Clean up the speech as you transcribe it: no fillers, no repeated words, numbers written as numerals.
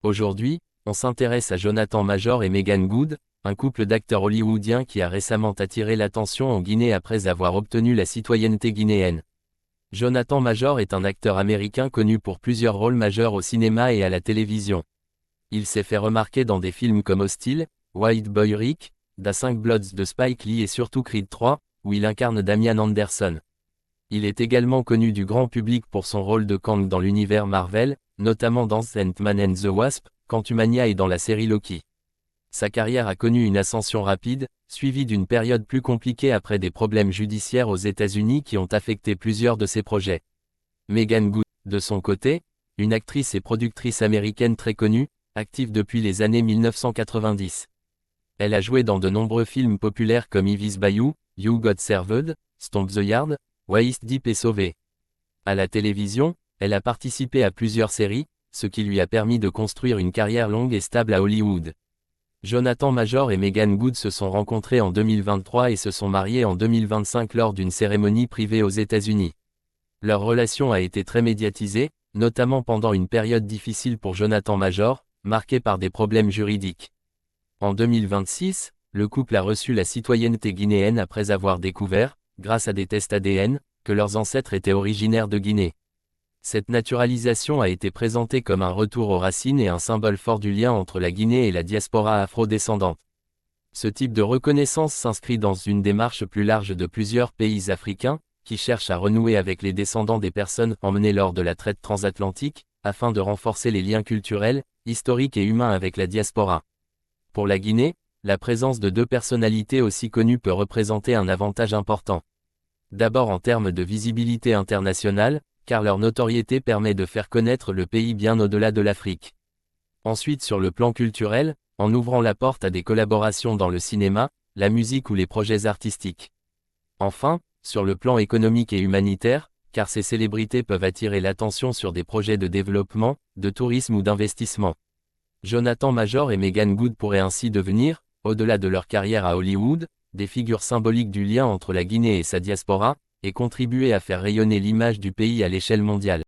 Aujourd'hui, on s'intéresse à Jonathan Major et Meagan Good, un couple d'acteurs hollywoodiens qui a récemment attiré l'attention en Guinée après avoir obtenu la citoyenneté guinéenne. Jonathan Major est un acteur américain connu pour plusieurs rôles majeurs au cinéma et à la télévision. Il s'est fait remarquer dans des films comme Hostile, White Boy Rick, The 5 Bloods de Spike Lee et surtout Creed 3, où il incarne Damian Anderson. Il est également connu du grand public pour son rôle de Kang dans l'univers Marvel, notamment dans Ant-Man and the Wasp, Quantumania et dans la série Loki. Sa carrière a connu une ascension rapide, suivie d'une période plus compliquée après des problèmes judiciaires aux États-Unis qui ont affecté plusieurs de ses projets. Meagan Good, de son côté, une actrice et productrice américaine très connue, active depuis les années 1990. Elle a joué dans de nombreux films populaires comme Evis Bayou, You Got Served, Stomp the Yard, Waist Deep et Sauvé. À la télévision, elle a participé à plusieurs séries, ce qui lui a permis de construire une carrière longue et stable à Hollywood. Jonathan Major et Meagan Good se sont rencontrés en 2023 et se sont mariés en 2025 lors d'une cérémonie privée aux États-Unis. Leur relation a été très médiatisée, notamment pendant une période difficile pour Jonathan Major, marquée par des problèmes juridiques. En 2026, le couple a reçu la citoyenneté guinéenne après avoir découvert, grâce à des tests ADN, que leurs ancêtres étaient originaires de Guinée. Cette naturalisation a été présentée comme un retour aux racines et un symbole fort du lien entre la Guinée et la diaspora afro-descendante. Ce type de reconnaissance s'inscrit dans une démarche plus large de plusieurs pays africains, qui cherchent à renouer avec les descendants des personnes emmenées lors de la traite transatlantique, afin de renforcer les liens culturels, historiques et humains avec la diaspora. Pour la Guinée, la présence de deux personnalités aussi connues peut représenter un avantage important. D'abord en termes de visibilité internationale, car leur notoriété permet de faire connaître le pays bien au-delà de l'Afrique. Ensuite sur le plan culturel, en ouvrant la porte à des collaborations dans le cinéma, la musique ou les projets artistiques. Enfin, sur le plan économique et humanitaire, car ces célébrités peuvent attirer l'attention sur des projets de développement, de tourisme ou d'investissement. Jonathan Major et Meagan Good pourraient ainsi devenir, au-delà de leur carrière à Hollywood, des figures symboliques du lien entre la Guinée et sa diaspora, et contribuer à faire rayonner l'image du pays à l'échelle mondiale.